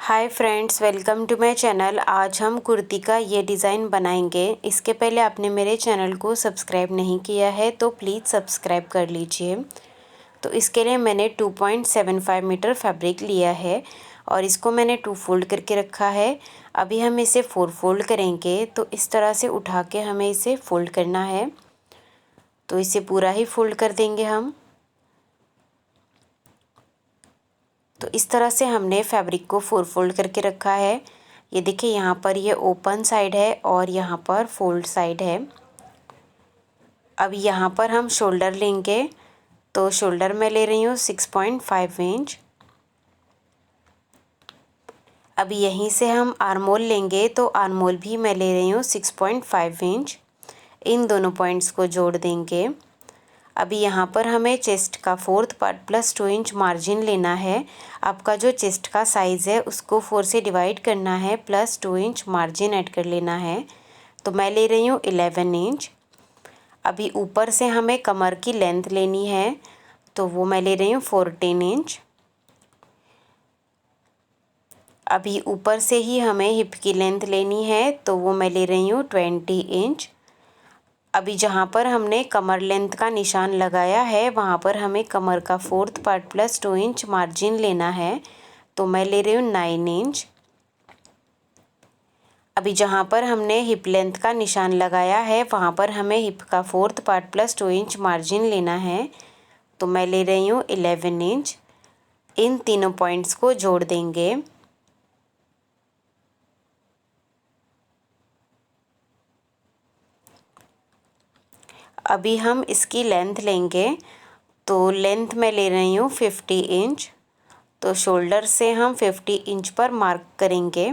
Hi friends, welcome to my channel. आज हम कुर्ती का ये डिज़ाइन बनाएंगे। इसके पहले आपने मेरे चैनल को सब्सक्राइब नहीं किया है तो प्लीज़ सब्सक्राइब कर लीजिए। तो इसके लिए मैंने 2.75 मीटर फैब्रिक लिया है और इसको मैंने 2 फोल्ड करके रखा है। अभी हम इसे 4 फोल्ड करेंगे। तो इस तरह से उठा के हमें इसे फोल्ड करना है। तो इसे पूरा ही फोल्ड कर देंगे हम। तो इस तरह से हमने फैब्रिक को 4 फोल्ड करके रखा है। ये देखिए, यहाँ पर ये ओपन साइड है और यहाँ पर फोल्ड साइड है। अब यहाँ पर हम शोल्डर लेंगे। तो शोल्डर मैं ले रही हूँ 6.5 इंच। अब यहीं से हम आर्मोल लेंगे। तो आर्मोल भी मैं ले रही हूँ 6.5 इंच। इन दोनों पॉइंट्स को जोड़ देंगे। अभी यहाँ पर हमें चेस्ट का 4th part plus 2 inch margin लेना है। आपका जो चेस्ट का साइज़ है उसको 4 से डिवाइड करना है, प्लस 2 इंच मार्जिन ऐड कर लेना है। तो मैं ले रही हूँ 11 इंच। अभी ऊपर से हमें कमर की लेंथ लेनी है। तो वो मैं ले रही हूँ 14 इंच। अभी ऊपर से ही हमें हिप की लेंथ लेनी है। तो वो मैं ले रही हूँ 20 इंच। अभी जहाँ पर हमने कमर लेंथ का निशान लगाया है वहाँ पर हमें कमर का 4th part plus 2 inch margin लेना है। तो मैं ले रही हूँ 9 इंच। अभी जहाँ पर हमने हिप लेंथ का निशान लगाया है वहाँ पर हमें हिप का 4th part plus 2 inch margin लेना है। तो मैं ले रही हूँ 11 इंच। इन तीनों पॉइंट्स को जोड़ देंगे। अभी हम इसकी लेंथ लेंगे। तो लेंथ मैं ले रही हूँ 50 इंच। तो शोल्डर से हम 50 इंच पर मार्क करेंगे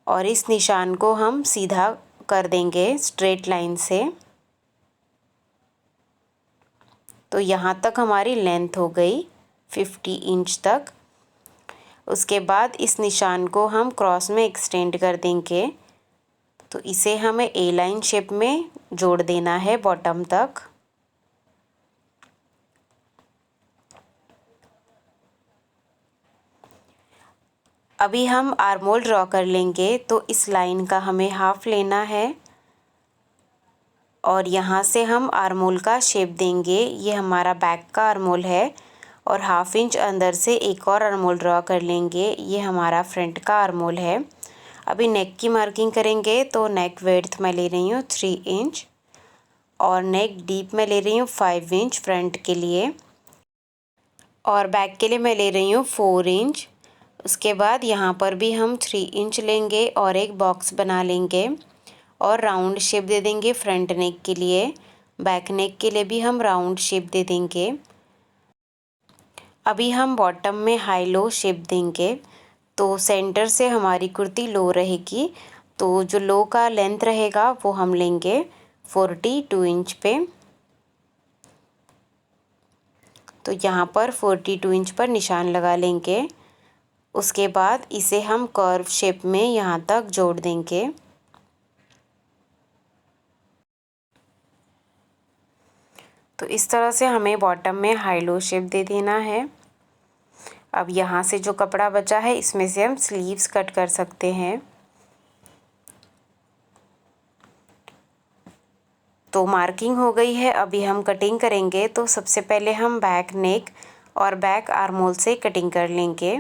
और इस निशान को हम सीधा कर देंगे स्ट्रेट लाइन से। तो यहाँ तक हमारी लेंथ हो गई 50 इंच तक। उसके बाद इस निशान को हम क्रॉस में एक्सटेंड कर देंगे। तो इसे हमें ए लाइन शेप में जोड़ देना है बॉटम तक। अभी हम आर्मोल ड्रॉ कर लेंगे। तो इस लाइन का हमें हाफ लेना है और यहाँ से हम आर्मोल का शेप देंगे। ये हमारा बैक का आर्मोल है और हाफ इंच अंदर से एक और आर्मोल ड्रॉ कर लेंगे। ये हमारा फ्रंट का आर्मोल है। अभी नेक की मार्किंग करेंगे। तो नेक विड्थ मैं ले रही हूँ 3 इंच और नेक डीप मैं ले रही हूँ 5 इंच फ्रंट के लिए और बैक के लिए मैं ले रही हूँ 4 इंच। उसके बाद यहाँ पर भी हम 3 इंच लेंगे और एक बॉक्स बना लेंगे और राउंड शेप दे देंगे फ्रंट नेक के लिए। बैक नेक के लिए भी हम राउंड शेप दे देंगे। अभी हम बॉटम में हाई लो शेप देंगे। तो सेंटर से हमारी कुर्ती लो रहेगी। तो जो लो का लेंथ रहेगा वो हम लेंगे 42 इंच पे। तो यहाँ पर 42 इंच पर निशान लगा लेंगे। उसके बाद इसे हम कर्व शेप में यहाँ तक जोड़ देंगे। तो इस तरह से हमें बॉटम में हाई लो शेप दे देना है। अब यहाँ से जो कपड़ा बचा है इसमें से हम स्लीव्स कट कर सकते हैं। तो मार्किंग हो गई है। अभी हम कटिंग करेंगे। तो सबसे पहले हम बैक नेक और बैक आर्मोल से कटिंग कर लेंगे।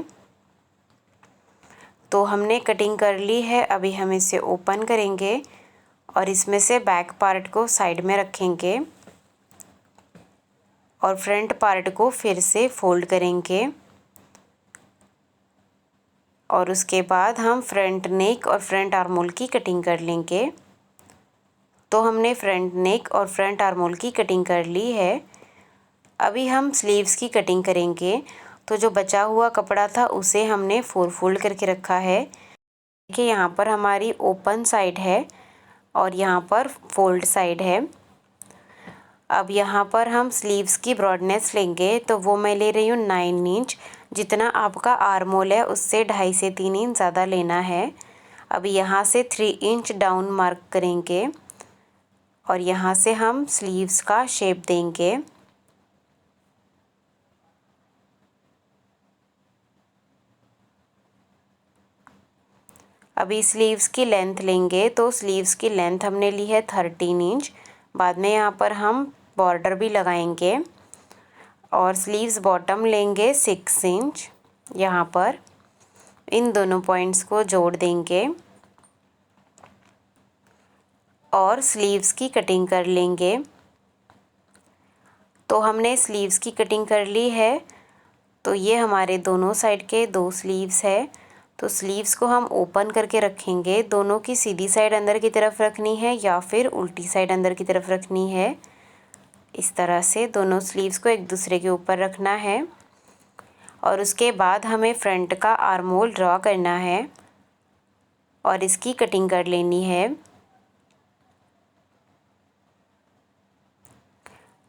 तो हमने कटिंग कर ली है। अभी हम इसे ओपन करेंगे और इसमें से बैक पार्ट को साइड में रखेंगे और फ्रंट पार्ट को फिर से फोल्ड करेंगे और उसके बाद हम फ्रंट नेक और फ्रंट आर्मोल की कटिंग कर लेंगे। तो हमने फ्रंट नेक और फ्रंट आर्मोल की कटिंग कर ली है। अभी हम स्लीव्स की कटिंग करेंगे। तो जो बचा हुआ कपड़ा था उसे हमने 4 फोल्ड करके रखा है। देखिए, यहाँ पर हमारी ओपन साइड है और यहाँ पर फोल्ड साइड है। अब यहाँ पर हम स्लीव्स की ब्रॉडनेस लेंगे। तो वो मैं ले रही हूँ 9 इंच। जितना आपका आर्मोल है उससे 2.5 से 3 इंच ज़्यादा लेना है। अब यहाँ से 3 इंच डाउन मार्क करेंगे और यहाँ से हम स्लीव्स का शेप देंगे। अभी स्लीव्स की लेंथ लेंगे, तो स्लीव्स की लेंथ हमने ली है 13 इंच। बाद में यहाँ पर हम बॉर्डर भी लगाएंगे और स्लीव्स बॉटम लेंगे 6 इंच। यहाँ पर इन दोनों पॉइंट्स को जोड़ देंगे और स्लीव्स की कटिंग कर लेंगे। तो हमने स्लीव्स की कटिंग कर ली है। तो ये हमारे दोनों साइड के 2 स्लीव्स है। तो स्लीव्स को हम ओपन करके रखेंगे। दोनों की सीधी साइड अंदर की तरफ रखनी है या फिर उल्टी साइड अंदर की तरफ रखनी है। इस तरह से दोनों स्लीव्स को एक दूसरे के ऊपर रखना है और उसके बाद हमें फ्रंट का आर्म होल ड्रॉ करना है और इसकी कटिंग कर लेनी है।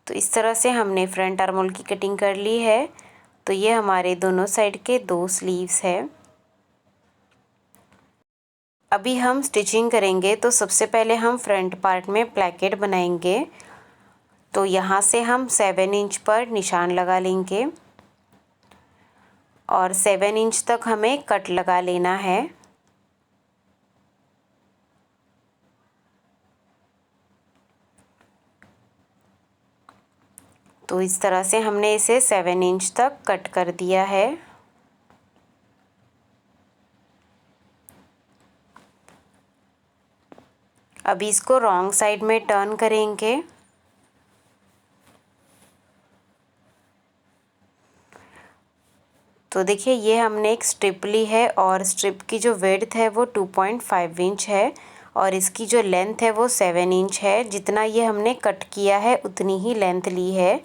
तो इस तरह से हमने फ्रंट आर्म होल की कटिंग कर ली है। तो ये हमारे दोनों साइड के 2 स्लीव्स है। अभी हम स्टिचिंग करेंगे। तो सबसे पहले हम फ्रंट पार्ट में प्लैकेट बनाएंगे। तो यहाँ से हम 7 इंच पर निशान लगा लेंगे और 7 इंच तक हमें कट लगा लेना है। तो इस तरह से हमने इसे 7 इंच तक कट कर दिया है। अभी इसको रॉन्ग साइड में टर्न करेंगे। तो देखिए ये हमने एक स्ट्रिप ली है और स्ट्रिप की जो विड्थ है वो 2.5 इंच है और इसकी जो लेंथ है वो 7 इंच है। जितना ये हमने कट किया है उतनी ही लेंथ ली है।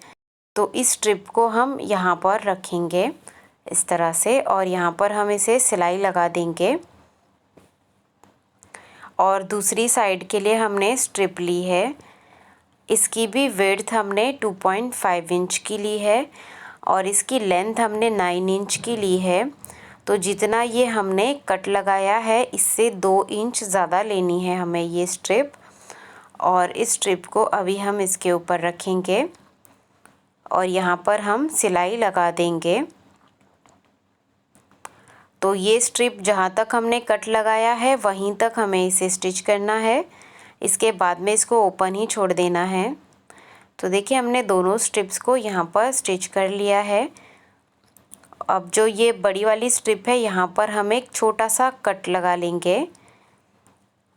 तो इस स्ट्रिप को हम यहाँ पर रखेंगे इस तरह से और यहाँ पर हम इसे सिलाई लगा देंगे। और दूसरी साइड के लिए हमने स्ट्रिप ली है। इसकी भी विड्थ हमने 2.5 इंच की ली है और इसकी लेंथ हमने 9 इंच की ली है। तो जितना ये हमने कट लगाया है इससे 2 इंच ज़्यादा लेनी है हमें ये स्ट्रिप। और इस स्ट्रिप को अभी हम इसके ऊपर रखेंगे और यहाँ पर हम सिलाई लगा देंगे। तो ये स्ट्रिप जहाँ तक हमने कट लगाया है वहीं तक हमें इसे स्टिच करना है। इसके बाद में इसको ओपन ही छोड़ देना है। तो देखिए हमने दोनों स्ट्रिप्स को यहाँ पर स्टिच कर लिया है। अब जो ये बड़ी वाली स्ट्रिप है यहाँ पर हम एक छोटा सा कट लगा लेंगे।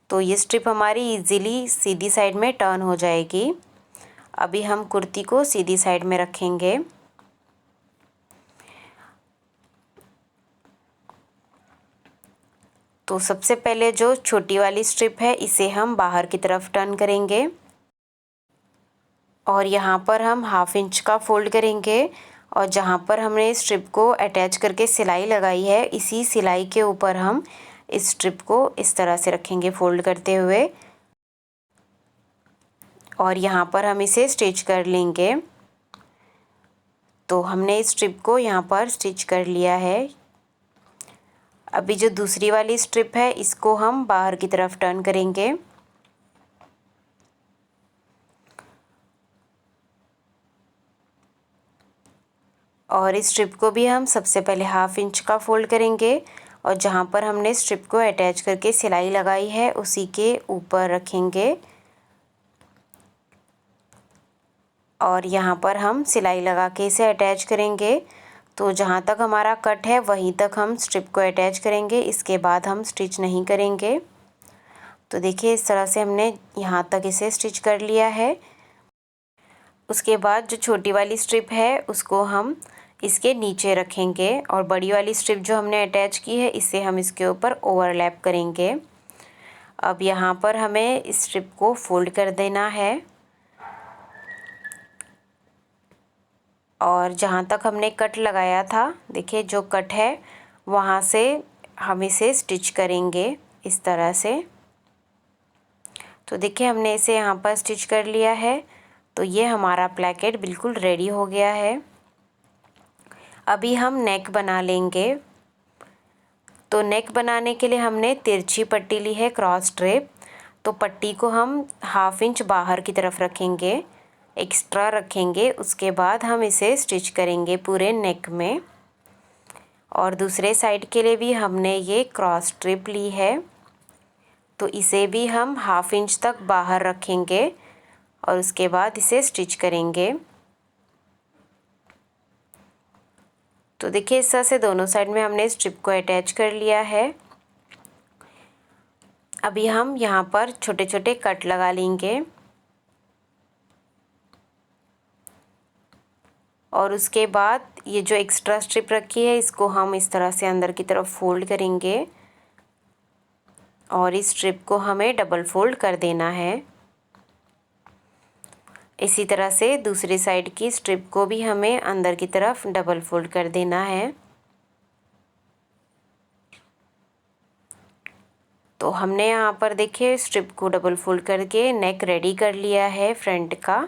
तो ये स्ट्रिप हमारी इजीली सीधी साइड में टर्न हो जाएगी। अभी हम कुर्ती को सीधी साइड में रखेंगे। तो सबसे पहले जो छोटी वाली स्ट्रिप है इसे हम बाहर की तरफ टर्न करेंगे और यहाँ पर हम 1/2 इंच का फोल्ड करेंगे और जहाँ पर हमने स्ट्रिप को अटैच करके सिलाई लगाई है इसी सिलाई के ऊपर हम इस स्ट्रिप को इस तरह से रखेंगे फोल्ड करते हुए और यहाँ पर हम इसे स्टिच कर लेंगे। तो हमने इस स्ट्रिप को यहाँ पर स्टिच कर लिया है। अभी जो दूसरी वाली स्ट्रिप है इसको हम बाहर की तरफ टर्न करेंगे और इस स्ट्रिप को भी हम सबसे पहले 1/2 इंच का फोल्ड करेंगे और जहाँ पर हमने स्ट्रिप को अटैच करके सिलाई लगाई है उसी के ऊपर रखेंगे और यहाँ पर हम सिलाई लगा के इसे अटैच करेंगे। तो जहाँ तक हमारा कट है वहीं तक हम स्ट्रिप को अटैच करेंगे। इसके बाद हम स्टिच नहीं करेंगे। तो देखिए इस तरह से हमने यहाँ तक इसे स्टिच कर लिया है। उसके बाद जो छोटी वाली स्ट्रिप है उसको हम इसके नीचे रखेंगे और बड़ी वाली स्ट्रिप जो हमने अटैच की है इसे हम इसके ऊपर ओवरलैप करेंगे। अब यहाँ पर हमें इस स्ट्रिप को फोल्ड कर देना है और जहाँ तक हमने कट लगाया था देखिए जो कट है वहाँ से हम इसे स्टिच करेंगे इस तरह से। तो देखिए हमने इसे यहाँ पर स्टिच कर लिया है। तो ये हमारा प्लैकेट बिल्कुल रेडी हो गया है। अभी हम नेक बना लेंगे। तो नेक बनाने के लिए हमने तिरछी पट्टी ली है क्रॉस स्ट्रेप। तो पट्टी को हम 1/2 इंच बाहर की तरफ रखेंगे, एक्स्ट्रा रखेंगे। उसके बाद हम इसे स्टिच करेंगे पूरे नेक में। और दूसरे साइड के लिए भी हमने ये क्रॉस स्ट्रिप ली है तो इसे भी हम 1/2 इंच तक बाहर रखेंगे और उसके बाद इसे स्टिच करेंगे। तो देखिए इस तरह से दोनों साइड में हमने स्ट्रिप को अटैच कर लिया है। अभी हम यहाँ पर छोटे छोटे कट लगा लेंगे और उसके बाद ये जो एक्स्ट्रा स्ट्रिप रखी है इसको हम इस तरह से अंदर की तरफ फोल्ड करेंगे और इस स्ट्रिप को हमें डबल फोल्ड कर देना है। इसी तरह से दूसरी साइड की स्ट्रिप को भी हमें अंदर की तरफ डबल फोल्ड कर देना है। तो हमने यहाँ पर देखिए स्ट्रिप को डबल फोल्ड करके नेक रेडी कर लिया है फ्रंट का।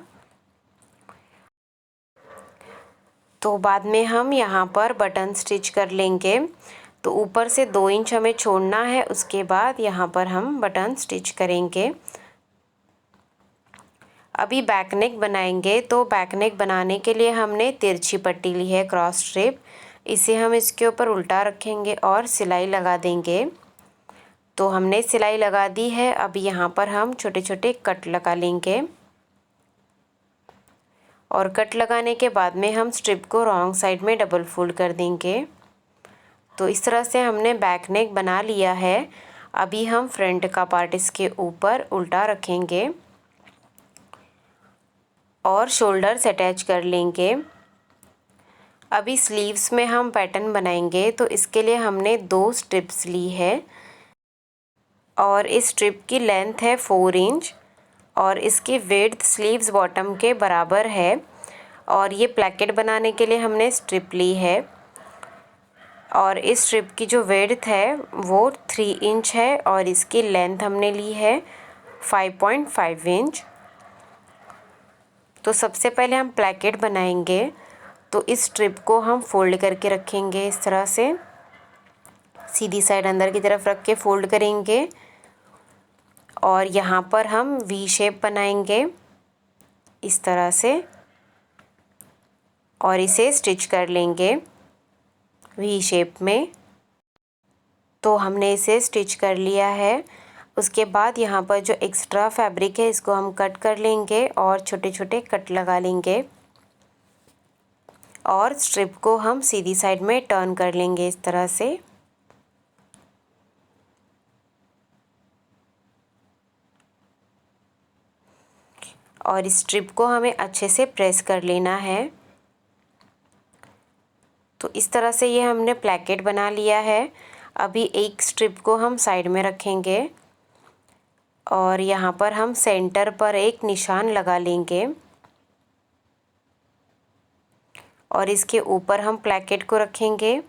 तो बाद में हम यहाँ पर बटन स्टिच कर लेंगे। तो ऊपर से 2 इंच हमें छोड़ना है, उसके बाद यहाँ पर हम बटन स्टिच करेंगे। अभी बैक नेक बनाएंगे। तो बैक नेक बनाने के लिए हमने तिरछी पट्टी ली है, क्रॉस स्ट्रिप। इसे हम इसके ऊपर उल्टा रखेंगे और सिलाई लगा देंगे। तो हमने सिलाई लगा दी है। अभी यहाँ पर हम छोटे छोटे कट लगा लेंगे और कट लगाने के बाद में हम स्ट्रिप को रॉन्ग साइड में डबल फोल्ड कर देंगे। तो इस तरह से हमने बैक नेक बना लिया है। अभी हम फ्रंट का पार्ट इसके ऊपर उल्टा रखेंगे और शोल्डर्स अटैच कर लेंगे। अभी स्लीव्स में हम पैटर्न बनाएंगे। तो इसके लिए हमने 2 स्ट्रिप्स ली है और इस स्ट्रिप की लेंथ है 4 इंच और इसकी विड्थ स्लीव्स बॉटम के बराबर है। और ये प्लैकेट बनाने के लिए हमने स्ट्रिप ली है और इस स्ट्रिप की जो विड्थ है वो 3 इंच है और इसकी लेंथ हमने ली है 5.5 इंच। तो सबसे पहले हम प्लैकेट बनाएंगे। तो इस स्ट्रिप को हम फोल्ड करके रखेंगे इस तरह से, सीधी साइड अंदर की तरफ रख के फोल्ड करेंगे और यहाँ पर हम वी शेप बनाएंगे इस तरह से और इसे स्टिच कर लेंगे वी शेप में। तो हमने इसे स्टिच कर लिया है। उसके बाद यहाँ पर जो एक्स्ट्रा फैब्रिक है इसको हम कट कर लेंगे और छोटे छोटे कट लगा लेंगे और स्ट्रिप को हम सीधी साइड में टर्न कर लेंगे इस तरह से। और इस स्ट्रिप को हमें अच्छे से प्रेस कर लेना है। तो इस तरह से ये हमने प्लैकेट बना लिया है। अभी एक स्ट्रिप को हम साइड में रखेंगे और यहाँ पर हम सेंटर पर एक निशान लगा लेंगे और इसके ऊपर हम प्लैकेट को रखेंगे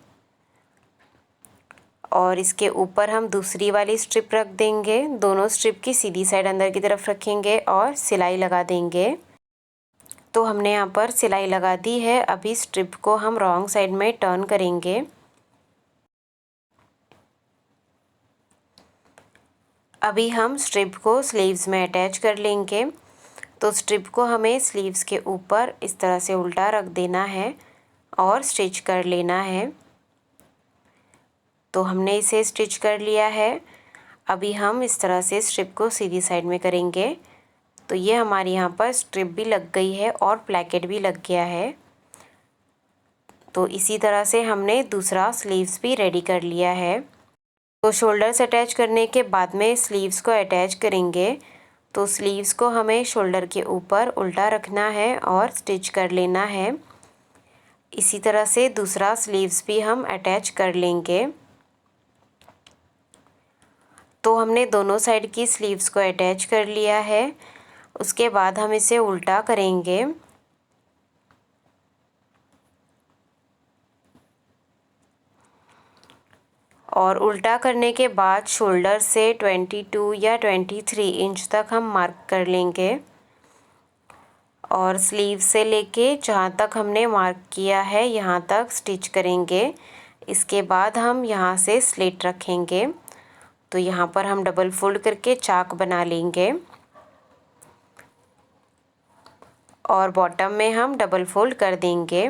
और इसके ऊपर हम दूसरी वाली स्ट्रिप रख देंगे। दोनों स्ट्रिप की सीधी साइड अंदर की तरफ रखेंगे और सिलाई लगा देंगे। तो हमने यहाँ पर सिलाई लगा दी है। अभी स्ट्रिप को हम रॉन्ग साइड में टर्न करेंगे। अभी हम स्ट्रिप को स्लीव्स में अटैच कर लेंगे। तो स्ट्रिप को हमें स्लीव्स के ऊपर इस तरह से उल्टा रख देना है और स्टिच कर लेना है। तो हमने इसे स्टिच कर लिया है। अभी हम इस तरह से स्ट्रिप को सीधी साइड में करेंगे। तो ये हमारी यहाँ पर स्ट्रिप भी लग गई है और प्लैकेट भी लग गया है। तो इसी तरह से हमने दूसरा स्लीव्स भी रेडी कर लिया है। तो शोल्डर्स अटैच करने के बाद में स्लीव्स को अटैच करेंगे। तो स्लीव्स को हमें शोल्डर के ऊपर उल्टा रखना है और स्टिच कर लेना है। इसी तरह से दूसरा स्लीव्स भी हम अटैच कर लेंगे। तो हमने दोनों साइड की स्लीव्स को अटैच कर लिया है। उसके बाद हम इसे उल्टा करेंगे और उल्टा करने के बाद शोल्डर से 22 या 23 इंच तक हम मार्क कर लेंगे और स्लीव से लेके जहाँ तक हमने मार्क किया है यहाँ तक स्टिच करेंगे। इसके बाद हम यहाँ से स्लिट रखेंगे। तो यहाँ पर हम डबल फोल्ड करके चाक बना लेंगे और बॉटम में हम डबल फोल्ड कर देंगे।